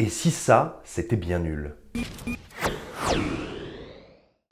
Et si ça, c'était bien nul?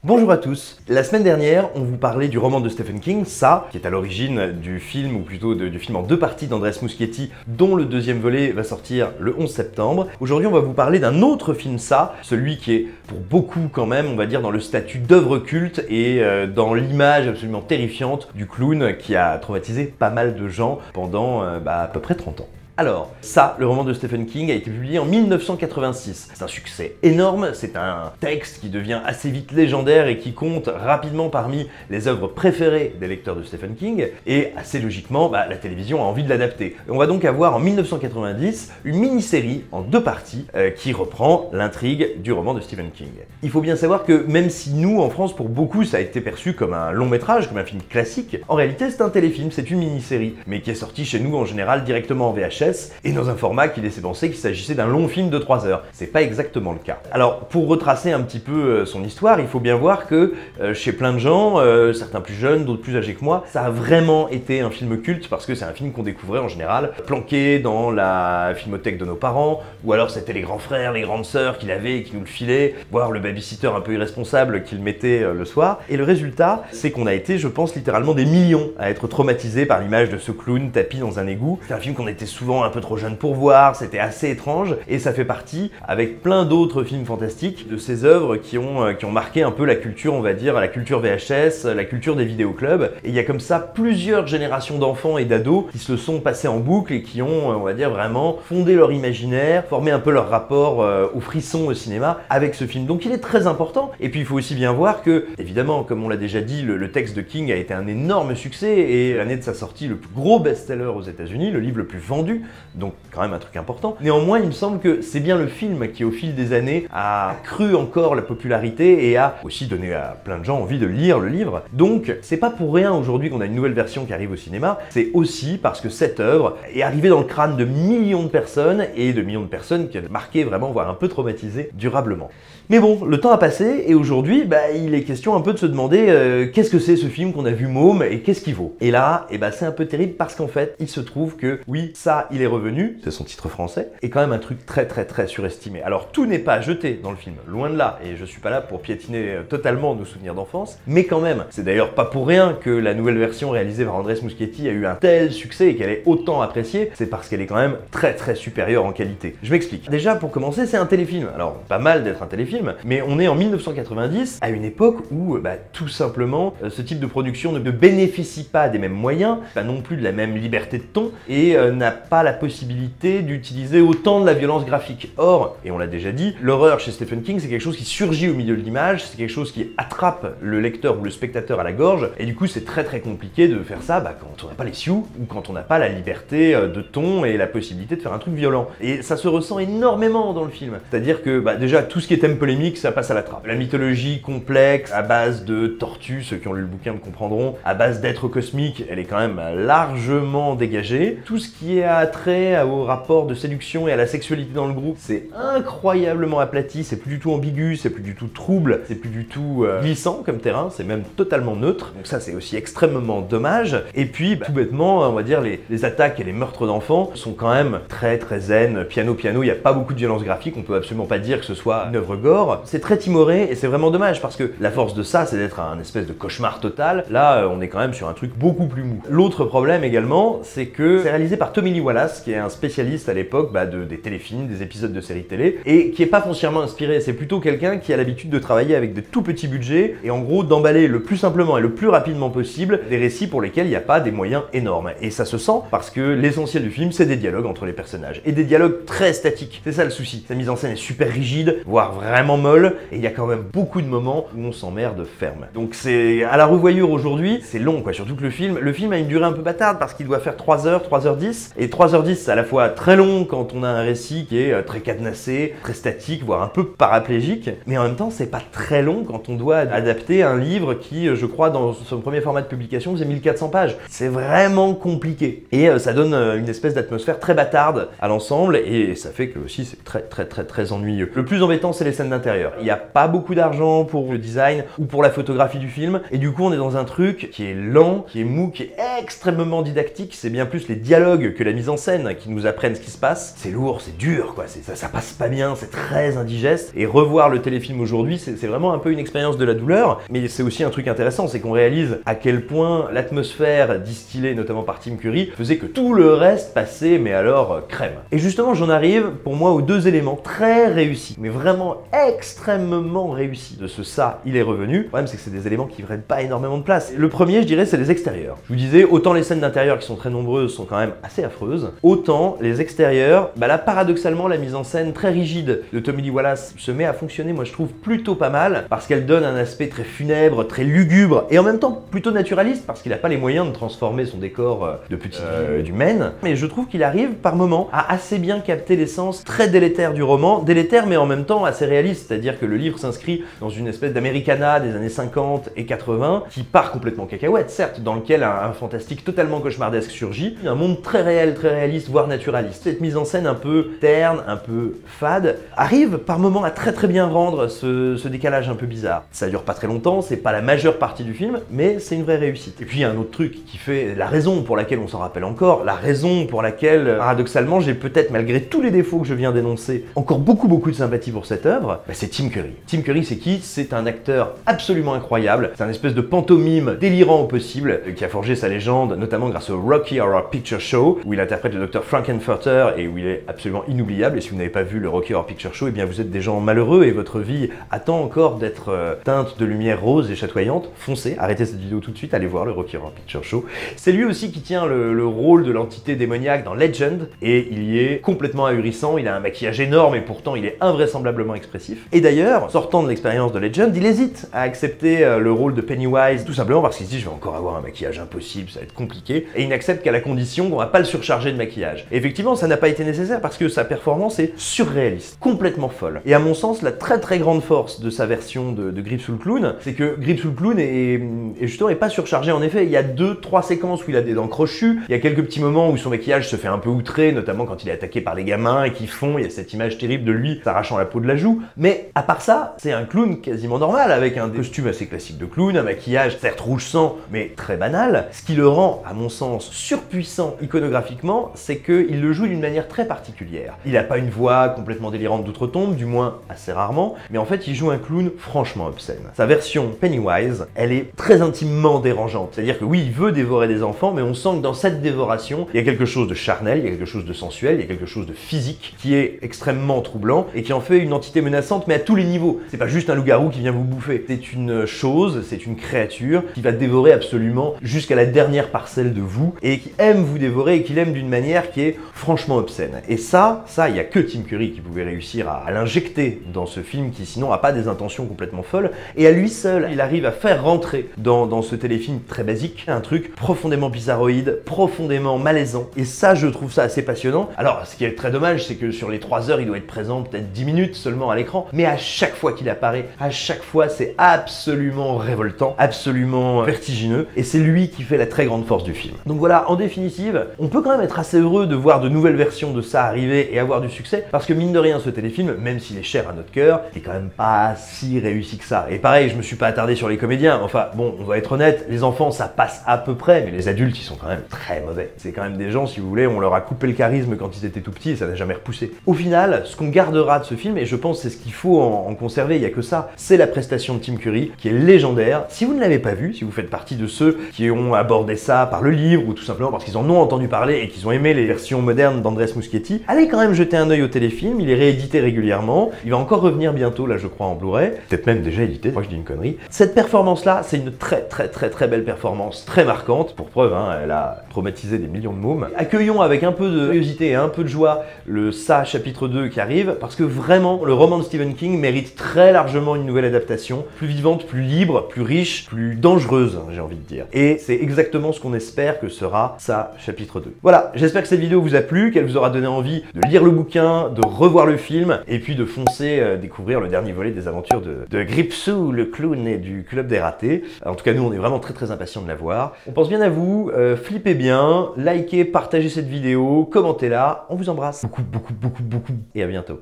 Bonjour à tous. La semaine dernière, on vous parlait du roman de Stephen King, Ça, qui est à l'origine du film, ou plutôt du film en 2 parties d'Andrés Muschietti, dont le 2e volet va sortir le 11 septembre. Aujourd'hui, on va vous parler d'un autre film, Ça, celui qui est pour beaucoup quand même, on va dire, dans le statut d'œuvre culte et dans l'image absolument terrifiante du clown qui a traumatisé pas mal de gens pendant à peu près 30 ans. Alors, Ça, le roman de Stephen King, a été publié en 1986. C'est un succès énorme, c'est un texte qui devient assez vite légendaire et qui compte rapidement parmi les œuvres préférées des lecteurs de Stephen King, et assez logiquement, la télévision a envie de l'adapter. On va donc avoir en 1990 une mini-série en 2 parties qui reprend l'intrigue du roman de Stephen King. Il faut bien savoir que même si nous, en France, pour beaucoup, ça a été perçu comme un long métrage, comme un film classique, en réalité c'est un téléfilm, c'est une mini-série, mais qui est sorti chez nous en général directement en VHS, et dans un format qui laissait penser qu'il s'agissait d'un long film de 3 heures. C'est pas exactement le cas. Alors, pour retracer un petit peu son histoire, il faut bien voir que chez plein de gens, certains plus jeunes, d'autres plus âgés que moi, ça a vraiment été un film culte parce que c'est un film qu'on découvrait en général planqué dans la filmothèque de nos parents, ou alors c'était les grands frères, les grandes sœurs qui l'avaient et qui nous le filaient, voire le babysitter un peu irresponsable qui le mettait le soir. Et le résultat, c'est qu'on a été, je pense, littéralement des millions à être traumatisés par l'image de ce clown tapi dans un égout. C'est un film qu'on était souvent un peu trop jeune pour voir, c'était assez étrange, et ça fait partie, avec plein d'autres films fantastiques, de ces œuvres qui ont marqué un peu la culture, on va dire, la culture VHS, la culture des vidéoclubs, et il y a comme ça plusieurs générations d'enfants et d'ados qui se sont passés en boucle et qui ont, on va dire, vraiment fondé leur imaginaire, formé un peu leur rapport au frisson au cinéma avec ce film. Donc il est très important, et puis il faut aussi bien voir que, évidemment, comme on l'a déjà dit, le texte de King a été un énorme succès, et l'année de sa sortie, le plus gros best-seller aux États-Unis, le livre le plus vendu, donc quand même un truc important. Néanmoins, il me semble que c'est bien le film qui, au fil des années, a cru encore la popularité et a aussi donné à plein de gens envie de lire le livre. Donc, c'est pas pour rien aujourd'hui qu'on a une nouvelle version qui arrive au cinéma, c'est aussi parce que cette œuvre est arrivée dans le crâne de millions de personnes, et de millions de personnes qui a marqué vraiment, voire un peu traumatisé durablement. Mais bon, le temps a passé, et aujourd'hui, il est question un peu de se demander qu'est-ce que c'est ce film qu'on a vu môme, et qu'est-ce qu'il vaut. Et là, c'est un peu terrible parce qu'en fait, il se trouve que, oui, Ça, il est revenu, c'est son titre français, et quand même un truc très surestimé. Alors, tout n'est pas jeté dans le film, loin de là, et je suis pas là pour piétiner totalement nos souvenirs d'enfance, mais quand même, c'est d'ailleurs pas pour rien que la nouvelle version réalisée par Andrés Muschietti a eu un tel succès et qu'elle est autant appréciée, c'est parce qu'elle est quand même très supérieure en qualité. Je m'explique. Déjà, pour commencer, c'est un téléfilm. Alors, pas mal d'être un téléfilm, mais on est en 1990, à une époque où, tout simplement, ce type de production ne bénéficie pas des mêmes moyens, pas non plus de la même liberté de ton, et n'a pas la possibilité d'utiliser autant de la violence graphique. Or, et on l'a déjà dit, l'horreur chez Stephen King, c'est quelque chose qui surgit au milieu de l'image, c'est quelque chose qui attrape le lecteur ou le spectateur à la gorge, et du coup c'est très compliqué de faire ça quand on n'a pas les sioux, ou quand on n'a pas la liberté de ton et la possibilité de faire un truc violent. Et ça se ressent énormément dans le film. C'est-à-dire que déjà tout ce qui est thème polémique, ça passe à la trappe. La mythologie complexe, à base de tortues, ceux qui ont lu le bouquin me comprendront, à base d'êtres cosmiques, elle est quand même largement dégagée. Tout ce qui est attrait au rapport de séduction et à la sexualité dans le groupe, c'est incroyablement aplati, c'est plus du tout ambigu, c'est plus du tout trouble, c'est plus du tout glissant comme terrain, c'est même totalement neutre. Donc ça c'est aussi extrêmement dommage. Et puis tout bêtement, on va dire les attaques et les meurtres d'enfants sont quand même très zen, piano, il n'y a pas beaucoup de violence graphique, on peut absolument pas dire que ce soit une œuvre gore. C'est très timoré et c'est vraiment dommage parce que la force de ça, c'est d'être un espèce de cauchemar total. Là, on est quand même sur un truc beaucoup plus mou. L'autre problème également, c'est que c'est réalisé par Tommy Lee Wallace, qui est un spécialiste à l'époque des téléfilms, des épisodes de séries télé, et qui est pas foncièrement inspiré. C'est plutôt quelqu'un qui a l'habitude de travailler avec de tout petits budgets et en gros d'emballer le plus simplement et le plus rapidement possible des récits pour lesquels il n'y a pas des moyens énormes. Et ça se sent parce que l'essentiel du film, c'est des dialogues entre les personnages. Et des dialogues très statiques. C'est ça le souci. Sa mise en scène est super rigide, voire vraiment molle, et il y a quand même beaucoup de moments où on s'emmerde ferme. Donc c'est à la revoyure aujourd'hui, c'est long quoi, surtout que le film a une durée un peu bâtarde parce qu'il doit faire 3 heures, 3h10, et 3h10 c'est à la fois très long quand on a un récit qui est très cadenassé, très statique, voire un peu paraplégique, mais en même temps c'est pas très long quand on doit adapter un livre qui, je crois, dans son premier format de publication faisait 1400 pages. C'est vraiment compliqué. Et ça donne une espèce d'atmosphère très bâtarde à l'ensemble, et ça fait que aussi c'est très ennuyeux. Le plus embêtant, c'est les scènes d'intérieur. Il n'y a pas beaucoup d'argent pour le design ou pour la photographie du film, et du coup on est dans un truc qui est lent, qui est mou, qui est extrêmement didactique. C'est bien plus les dialogues que la mise en en scène qui nous apprennent ce qui se passe. C'est lourd, c'est dur, quoi. Ça passe pas bien, c'est très indigeste. Et revoir le téléfilm aujourd'hui, c'est vraiment un peu une expérience de la douleur. Mais c'est aussi un truc intéressant, c'est qu'on réalise à quel point l'atmosphère distillée, notamment par Tim Curry, faisait que tout le reste passait, mais alors crème. Et justement, j'en arrive, pour moi, aux deux éléments très réussis, mais vraiment extrêmement réussis de ce ça, il est revenu. Le problème, c'est que c'est des éléments qui prennent pas énormément de place. Le premier, je dirais, c'est les extérieurs. Je vous disais, autant les scènes d'intérieur qui sont très nombreuses sont quand même assez affreuses, autant les extérieurs, là, paradoxalement, la mise en scène très rigide de Tommy Lee Wallace se met à fonctionner, moi je trouve plutôt pas mal, parce qu'elle donne un aspect très funèbre, très lugubre, et en même temps plutôt naturaliste, parce qu'il n'a pas les moyens de transformer son décor de petit du Maine. Mais je trouve qu'il arrive par moments à assez bien capter l'essence très délétère du roman, délétère mais en même temps assez réaliste, c'est-à-dire que le livre s'inscrit dans une espèce d'Americana des années 50 et 80, qui part complètement cacahuète, certes, dans lequel un fantastique totalement cauchemardesque surgit, un monde très réel, très réaliste, voire naturaliste. Cette mise en scène un peu terne, un peu fade, arrive par moments à très bien rendre ce décalage un peu bizarre. Ça dure pas très longtemps, c'est pas la majeure partie du film, mais c'est une vraie réussite. Et puis il y a un autre truc qui fait la raison pour laquelle on s'en rappelle encore, la raison pour laquelle, paradoxalement, j'ai peut-être, malgré tous les défauts que je viens d'énoncer, encore beaucoup de sympathie pour cette œuvre, c'est Tim Curry. Tim Curry, c'est qui? C'est un acteur absolument incroyable, c'est un espèce de pantomime délirant au possible, qui a forgé sa légende, notamment grâce au Rocky Horror Picture Show, où il interprète le Dr Frankenfurter et où il est absolument inoubliable. Et si vous n'avez pas vu le Rocky Horror Picture Show, eh bien vous êtes des gens malheureux et votre vie attend encore d'être teinte de lumière rose et chatoyante. Foncez, arrêtez cette vidéo tout de suite, allez voir le Rocky Horror Picture Show. C'est lui aussi qui tient le rôle de l'entité démoniaque dans Legend, et il y est complètement ahurissant, il a un maquillage énorme et pourtant il est invraisemblablement expressif. Et d'ailleurs, sortant de l'expérience de Legend, il hésite à accepter le rôle de Pennywise, tout simplement parce qu'il se dit je vais encore avoir un maquillage impossible, ça va être compliqué, et il n'accepte qu'à la condition qu'on va pas le surcharger de maquillage. Et effectivement, ça n'a pas été nécessaire parce que sa performance est surréaliste, complètement folle. Et à mon sens, la très grande force de sa version de Grips ou le Clown, c'est que Grips ou le Clown est justement pas surchargé. En effet, il y a 2-3 séquences où il a des dents crochues, il y a quelques petits moments où son maquillage se fait un peu outrer, notamment quand il est attaqué par les gamins et qu'ils font, il y a cette image terrible de lui s'arrachant la peau de la joue. Mais à part ça, c'est un clown quasiment normal, avec un costume assez classique de clown, un maquillage certes rouge sang, mais très banal. Ce qui le rend, à mon sens, surpuissant iconographiquement, c'est qu'il le joue d'une manière très particulière. Il n'a pas une voix complètement délirante d'outre-tombe, du moins assez rarement, mais en fait il joue un clown franchement obscène. Sa version Pennywise, elle est très intimement dérangeante. C'est-à-dire que oui, il veut dévorer des enfants, mais on sent que dans cette dévoration, il y a quelque chose de charnel, il y a quelque chose de sensuel, il y a quelque chose de physique qui est extrêmement troublant et qui en fait une entité menaçante, mais à tous les niveaux. C'est pas juste un loup-garou qui vient vous bouffer. C'est une chose, c'est une créature qui va dévorer absolument jusqu'à la dernière parcelle de vous et qui aime vous dévorer et qui l'aime d'une manière qui est franchement obscène. Et ça, il y a que Tim Curry qui pouvait réussir à l'injecter dans ce film qui sinon a pas des intentions complètement folles. Et à lui seul, il arrive à faire rentrer dans ce téléfilm très basique un truc profondément bizarroïde, profondément malaisant. Et ça, je trouve ça assez passionnant. Alors, ce qui est très dommage, c'est que sur les 3 heures, il doit être présent peut-être 10 minutes seulement à l'écran. Mais à chaque fois qu'il apparaît, à chaque fois, c'est absolument révoltant, absolument vertigineux. Et c'est lui qui fait la très grande force du film. Donc voilà, en définitive, on peut quand même être assez heureux de voir de nouvelles versions de ça arriver et avoir du succès, parce que mine de rien, ce téléfilm, même s'il est cher à notre cœur, il est quand même pas si réussi que ça. Et pareil, je me suis pas attardé sur les comédiens. Enfin, bon, on va être honnête, les enfants, ça passe à peu près, mais les adultes, ils sont quand même très mauvais. C'est quand même des gens, si vous voulez, on leur a coupé le charisme quand ils étaient tout petits et ça n'a jamais repoussé. Au final, ce qu'on gardera de ce film, et je pense c'est ce qu'il faut en conserver, il n'y a que ça, c'est la prestation de Tim Curry, qui est légendaire. Si vous ne l'avez pas vu, si vous faites partie de ceux qui ont abordé ça par le livre, ou tout simplement parce qu'ils en ont entendu parler et qu'ils ont aimé les versions modernes d'Andrés Muschietti, allez quand même jeter un œil au téléfilm, il est réédité régulièrement, il va encore revenir bientôt, là je crois, en Blu-ray, peut-être même déjà édité, moi je dis une connerie. Cette performance-là, c'est une très belle performance, très marquante, pour preuve, hein, elle a traumatisé des millions de mômes. Accueillons avec un peu de curiosité et un peu de joie le Ça chapitre 2 qui arrive, parce que vraiment, le roman de Stephen King mérite très largement une nouvelle adaptation, plus vivante, plus libre, plus riche, plus dangereuse, j'ai envie de dire. Et c'est exactement ce qu'on espère que sera Ça chapitre 2. Voilà, j'espère que cette vidéo vous a plu, qu'elle vous aura donné envie de lire le bouquin, de revoir le film, et puis de foncer découvrir le dernier volet des aventures de Gripsou, le clown et du Club des Ratés. En tout cas, nous, on est vraiment très impatients de la voir. On pense bien à vous, flippez bien, likez, partagez cette vidéo, commentez-la, on vous embrasse beaucoup, et à bientôt.